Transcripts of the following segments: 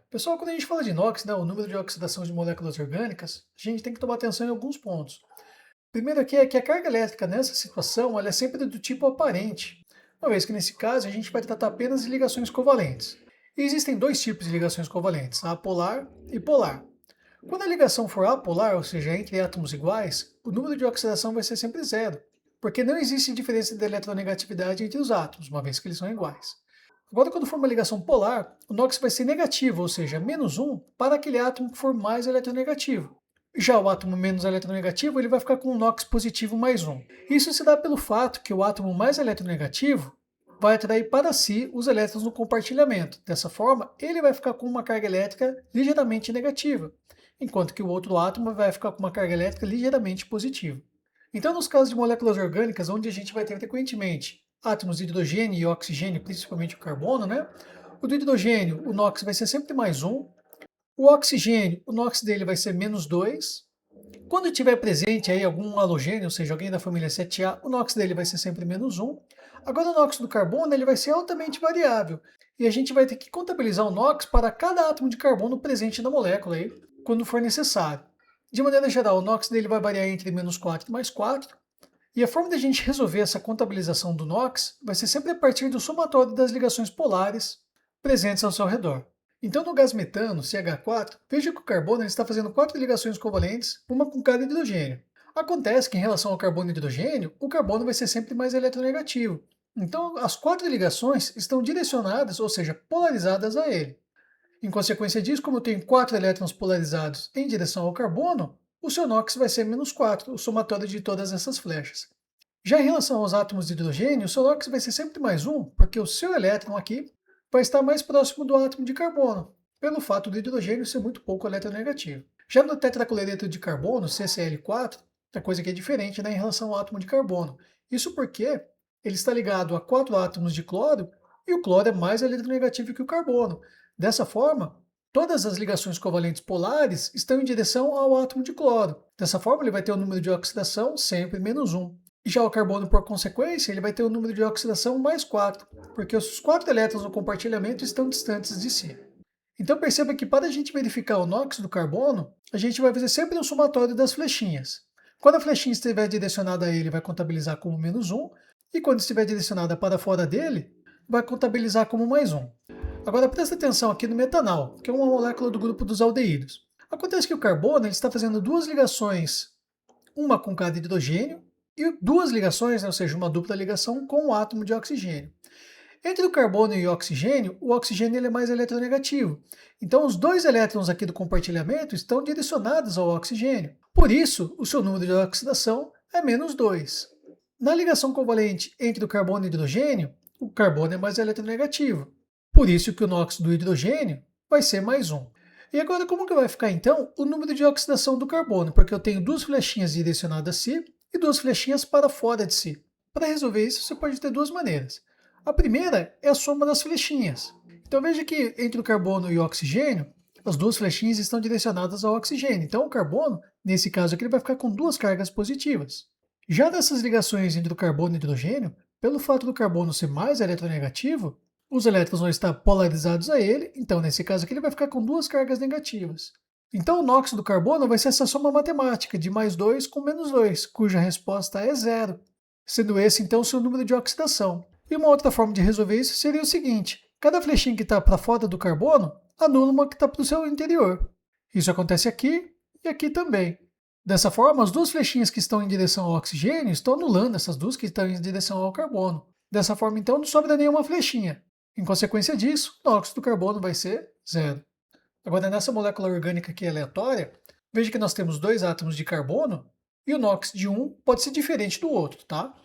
Pessoal, quando a gente fala de NOx, né, o número de oxidação de moléculas orgânicas, a gente tem que tomar atenção em alguns pontos. Primeiro aqui é que a carga elétrica nessa situação ela é sempre do tipo aparente, uma vez que nesse caso a gente vai tratar apenas de ligações covalentes. E existem dois tipos de ligações covalentes, a apolar e polar. Quando a ligação for apolar, ou seja, entre átomos iguais, o número de oxidação vai ser sempre zero, porque não existe diferença de eletronegatividade entre os átomos, uma vez que eles são iguais. Agora, quando for uma ligação polar, o NOx vai ser negativo, ou seja, menos um para aquele átomo que for mais eletronegativo. Já o átomo menos eletronegativo ele vai ficar com um NOx positivo mais um. Isso se dá pelo fato que o átomo mais eletronegativo vai atrair para si os elétrons no compartilhamento. Dessa forma, ele vai ficar com uma carga elétrica ligeiramente negativa, enquanto que o outro átomo vai ficar com uma carga elétrica ligeiramente positiva. Então, nos casos de moléculas orgânicas, onde a gente vai ter frequentemente átomos de hidrogênio e oxigênio, principalmente o carbono, né? O do hidrogênio, o NOx vai ser sempre mais um. O oxigênio, o NOx dele vai ser menos 2. Quando tiver presente aí algum halogênio, ou seja, alguém da família 7A, o NOx dele vai ser sempre menos um. Agora, o NOx do carbono ele vai ser altamente variável. E a gente vai ter que contabilizar o NOx para cada átomo de carbono presente na molécula aí, quando for necessário. De maneira geral, o NOx dele vai variar entre menos 4 e mais 4. E a forma de a gente resolver essa contabilização do NOx vai ser sempre a partir do somatório das ligações polares presentes ao seu redor. Então, no gás metano, CH4, veja que o carbono está fazendo 4 ligações covalentes, uma com cada hidrogênio. Acontece que em relação ao carbono e hidrogênio, o carbono vai ser sempre mais eletronegativo. Então, as 4 ligações estão direcionadas, ou seja, polarizadas a ele. Em consequência disso, como eu tenho 4 elétrons polarizados em direção ao carbono, o seu NOx vai ser menos 4, o somatório de todas essas flechas. Já em relação aos átomos de hidrogênio, o seu NOx vai ser sempre mais um, porque o seu elétron aqui vai estar mais próximo do átomo de carbono, pelo fato do hidrogênio ser muito pouco eletronegativo. Já no tetracloreto de carbono, CCl4, a coisa aqui é diferente, né, em relação ao átomo de carbono. Isso porque ele está ligado a 4 átomos de cloro e o cloro é mais eletronegativo que o carbono. Dessa forma, todas as ligações covalentes polares estão em direção ao átomo de cloro. Dessa forma, ele vai ter o número de oxidação sempre menos um. E já o carbono, por consequência, ele vai ter o número de oxidação mais 4, porque os 4 elétrons no compartilhamento estão distantes de si. Então perceba que para a gente verificar o NOx do carbono, a gente vai fazer sempre um somatório das flechinhas. Quando a flechinha estiver direcionada a ele, vai contabilizar como menos um, e quando estiver direcionada para fora dele, vai contabilizar como mais um. Agora presta atenção aqui no metanal, que é uma molécula do grupo dos aldeídos. Acontece que o carbono ele está fazendo duas ligações, uma com cada hidrogênio, e duas ligações, né, ou seja, uma dupla ligação com o átomo de oxigênio. Entre o carbono e o oxigênio ele é mais eletronegativo. Então, os dois elétrons aqui do compartilhamento estão direcionados ao oxigênio. Por isso, o seu número de oxidação é menos 2. Na ligação covalente entre o carbono e o hidrogênio, o carbono é mais eletronegativo. Por isso que o NOx do hidrogênio vai ser mais um. E agora, como que vai ficar então o número de oxidação do carbono? Porque eu tenho duas flechinhas direcionadas a si e duas flechinhas para fora de si. Para resolver isso, você pode ter duas maneiras. A primeira é a soma das flechinhas. Então veja que entre o carbono e o oxigênio, as duas flechinhas estão direcionadas ao oxigênio. Então o carbono, nesse caso aqui, ele vai ficar com duas cargas positivas. Já nessas ligações entre o carbono e o hidrogênio, pelo fato do carbono ser mais eletronegativo, os elétrons vão estar polarizados a ele, então nesse caso aqui ele vai ficar com duas cargas negativas. Então o NOx do carbono vai ser essa soma matemática de mais 2 com menos 2, cuja resposta é zero, sendo esse então o seu número de oxidação. E uma outra forma de resolver isso seria o seguinte: cada flechinha que está para fora do carbono anula uma que está para o seu interior. Isso acontece aqui e aqui também. Dessa forma, as duas flechinhas que estão em direção ao oxigênio estão anulando essas duas que estão em direção ao carbono. Dessa forma, então, não sobra nenhuma flechinha. Em consequência disso, o NOx do carbono vai ser zero. Agora, nessa molécula orgânica aqui aleatória, veja que nós temos dois átomos de carbono e o NOx de um pode ser diferente do outro, tá?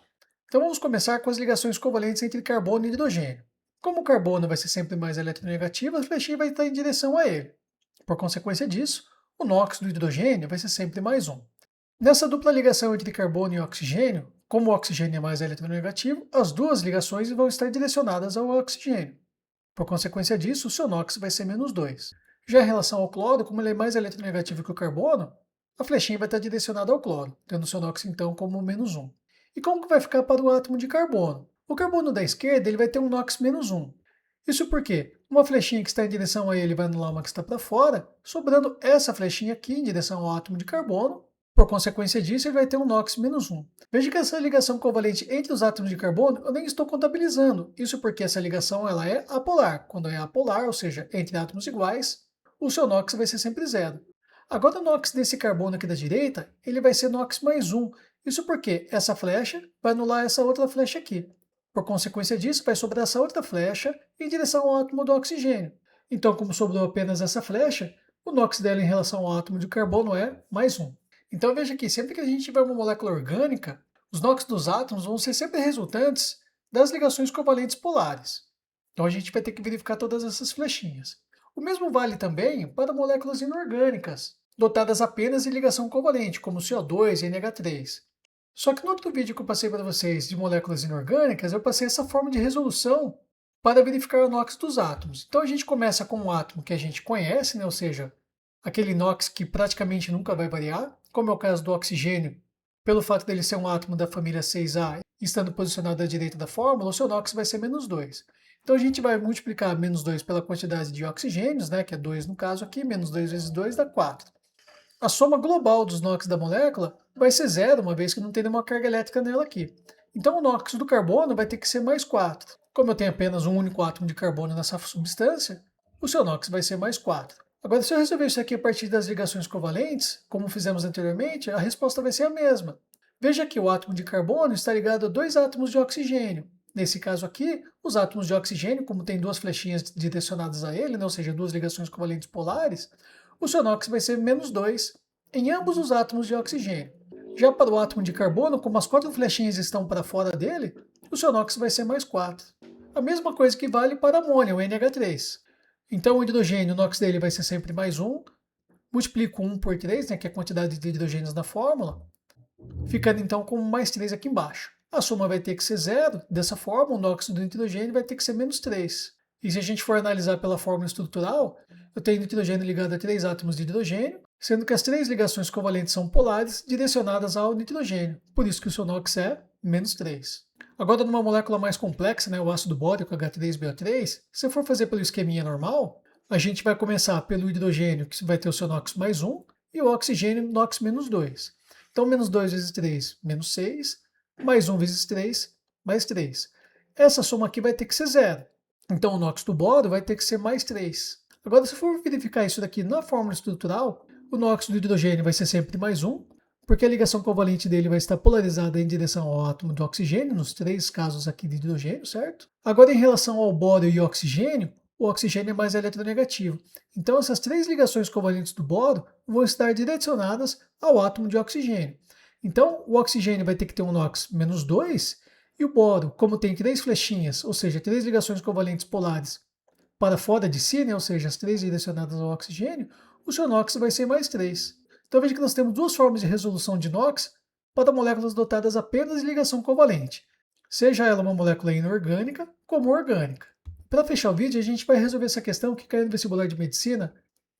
Então vamos começar com as ligações covalentes entre carbono e hidrogênio. Como o carbono vai ser sempre mais eletronegativo, a flechinha vai estar em direção a ele. Por consequência disso, o NOx do hidrogênio vai ser sempre mais um. Nessa dupla ligação entre carbono e oxigênio, como o oxigênio é mais eletronegativo, as duas ligações vão estar direcionadas ao oxigênio. Por consequência disso, o seu NOx vai ser menos 2. Já em relação ao cloro, como ele é mais eletronegativo que o carbono, a flechinha vai estar direcionada ao cloro, tendo o seu NOx então como menos 1. E como que vai ficar para o átomo de carbono? O carbono da esquerda ele vai ter um NOx menos 1. Isso porque uma flechinha que está em direção a ele vai anular uma que está para fora, sobrando essa flechinha aqui em direção ao átomo de carbono. Por consequência disso, ele vai ter um NOx -1. Veja que essa ligação covalente entre os átomos de carbono eu nem estou contabilizando. Isso porque essa ligação ela é apolar. Quando é apolar, ou seja, entre átomos iguais, o seu NOx vai ser sempre zero. Agora o NOx desse carbono aqui da direita, ele vai ser NOx +1. Isso porque essa flecha vai anular essa outra flecha aqui. Por consequência disso, vai sobrar essa outra flecha em direção ao átomo do oxigênio. Então, como sobrou apenas essa flecha, o NOx dela em relação ao átomo de carbono é +1. Então veja que sempre que a gente tiver uma molécula orgânica, os NOx dos átomos vão ser sempre resultantes das ligações covalentes polares. Então a gente vai ter que verificar todas essas flechinhas. O mesmo vale também para moléculas inorgânicas, dotadas apenas de ligação covalente, como CO2 e NH3. Só que no outro vídeo que eu passei para vocês de moléculas inorgânicas, eu passei essa forma de resolução para verificar o NOx dos átomos. Então a gente começa com um átomo que a gente conhece, né? Ou seja, aquele NOx que praticamente nunca vai variar, como é o caso do oxigênio, pelo fato dele ser um átomo da família 6A, estando posicionado à direita da fórmula, o seu NOx vai ser -2. Então a gente vai multiplicar -2 pela quantidade de oxigênios, né, que é 2 no caso aqui, -2 vezes 2 dá 4. A soma global dos NOx da molécula vai ser zero, uma vez que não tem nenhuma carga elétrica nela aqui. Então o NOx do carbono vai ter que ser +4. Como eu tenho apenas um único átomo de carbono nessa substância, o seu NOx vai ser +4. Agora, se eu resolver isso aqui a partir das ligações covalentes, como fizemos anteriormente, a resposta vai ser a mesma. Veja que o átomo de carbono está ligado a dois átomos de oxigênio. Nesse caso aqui, os átomos de oxigênio, como tem duas flechinhas direcionadas a ele, né, ou seja, duas ligações covalentes polares, o seu NOx vai ser -2 em ambos os átomos de oxigênio. Já para o átomo de carbono, como as quatro flechinhas estão para fora dele, o seu NOx vai ser +4. A mesma coisa que vale para amônia, o NH3. Então o hidrogênio, o NOx dele vai ser sempre +1. Multiplico 1 por 3, né, que é a quantidade de hidrogênios na fórmula, ficando então com +3 aqui embaixo. A soma vai ter que ser zero, dessa forma o NOx do nitrogênio vai ter que ser -3. E se a gente for analisar pela fórmula estrutural, eu tenho nitrogênio ligado a 3 átomos de hidrogênio, sendo que as 3 ligações covalentes são polares direcionadas ao nitrogênio, por isso que o seu NOx é -3. Agora, numa molécula mais complexa, né, o ácido bórico H3BO3, se for fazer pelo esqueminha normal, a gente vai começar pelo hidrogênio, que vai ter o seu NOx +1, e o oxigênio NOx -2. Então, -2 vezes 3, -6, +1 vezes 3, +3. Essa soma aqui vai ter que ser zero. Então, o NOx do boro vai ter que ser +3. Agora, se for verificar isso daqui na fórmula estrutural, o NOx do hidrogênio vai ser sempre +1, porque a ligação covalente dele vai estar polarizada em direção ao átomo do oxigênio, nos 3 casos aqui de hidrogênio, certo? Agora, em relação ao boro e oxigênio, o oxigênio é mais eletronegativo. Então, essas 3 ligações covalentes do boro vão estar direcionadas ao átomo de oxigênio. Então, o oxigênio vai ter que ter um NOx -2, e o boro, como tem 3 flechinhas, ou seja, 3 ligações covalentes polares para fora de si, né, ou seja, as 3 direcionadas ao oxigênio, o seu NOx vai ser +3. Então veja que nós temos duas formas de resolução de NOx para moléculas dotadas apenas de ligação covalente, seja ela uma molécula inorgânica como orgânica. Para fechar o vídeo, a gente vai resolver essa questão que caiu no vestibular de medicina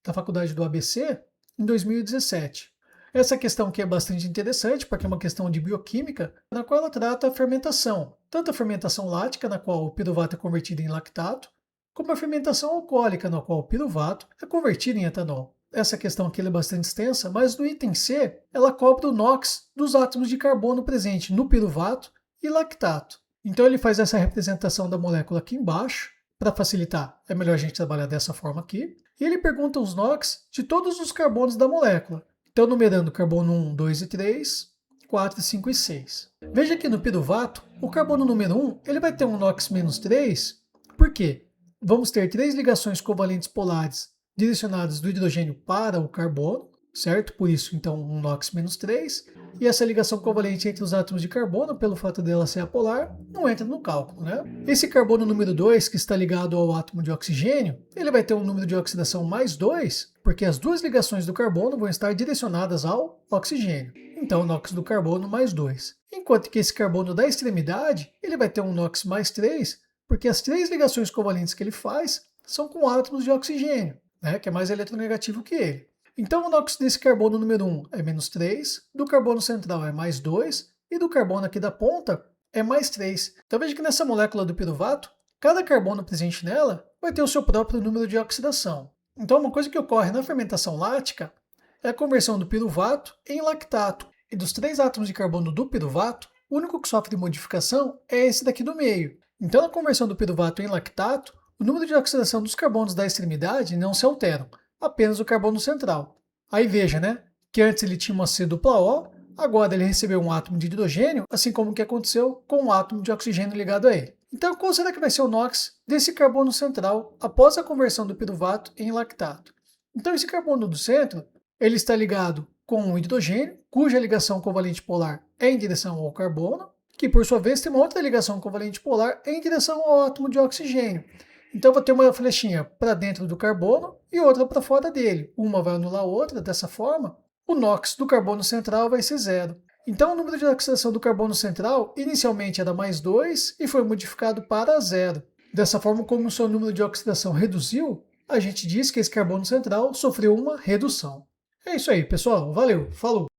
da faculdade do ABC em 2017. Essa questão aqui é bastante interessante porque é uma questão de bioquímica, na qual ela trata a fermentação, tanto a fermentação lática, na qual o piruvato é convertido em lactato, como a fermentação alcoólica, na qual o piruvato é convertido em etanol. Essa questão aqui é bastante extensa, mas no item C, ela cobre o NOx dos átomos de carbono presente no piruvato e lactato. Então ele faz essa representação da molécula aqui embaixo, para facilitar, é melhor a gente trabalhar dessa forma aqui. E ele pergunta os NOx de todos os carbonos da molécula. Então numerando carbono 1, 2 e 3, 4, 5 e 6. Veja que no piruvato, o carbono número 1 ele vai ter um NOx -3, por quê? Vamos ter 3 ligações covalentes polares direcionadas do hidrogênio para o carbono, certo? Por isso, então, um NOx -3. E essa ligação covalente entre os átomos de carbono, pelo fato dela ser apolar, não entra no cálculo, né? Esse carbono número 2, que está ligado ao átomo de oxigênio, ele vai ter um número de oxidação +2, porque as duas ligações do carbono vão estar direcionadas ao oxigênio. Então, o NOx do carbono +2. Enquanto que esse carbono da extremidade, ele vai ter um NOx +3, porque as 3 ligações covalentes que ele faz são com átomos de oxigênio, né, que é mais eletronegativo que ele. Então o NOx desse carbono número 1 é -3, do carbono central é +2 e do carbono aqui da ponta é +3. Então veja que nessa molécula do piruvato, Cada carbono presente nela vai ter o seu próprio número de oxidação. Então, uma coisa que ocorre na fermentação lática é a conversão do piruvato em lactato. E dos 3 átomos de carbono do piruvato, o único que sofre modificação é esse daqui do meio. Então, na conversão do piruvato em lactato, o número de oxidação dos carbonos da extremidade não se alteram, apenas o carbono central. Aí veja, né, que antes ele tinha uma C dupla O, agora ele recebeu um átomo de hidrogênio, assim como o que aconteceu com o átomo de oxigênio ligado a ele. Então, qual será que vai ser o NOx desse carbono central após a conversão do piruvato em lactato? Então, esse carbono do centro, ele está ligado com o hidrogênio, cuja ligação covalente polar é em direção ao carbono, que por sua vez tem uma outra ligação covalente polar em direção ao átomo de oxigênio. Então, eu vou ter uma flechinha para dentro do carbono e outra para fora dele. Uma vai anular a outra, dessa forma, o NOx do carbono central vai ser 0. Então, o número de oxidação do carbono central inicialmente era mais 2 e foi modificado para 0. Dessa forma, como o seu número de oxidação reduziu, a gente diz que esse carbono central sofreu uma redução. É isso aí, pessoal. Valeu, falou!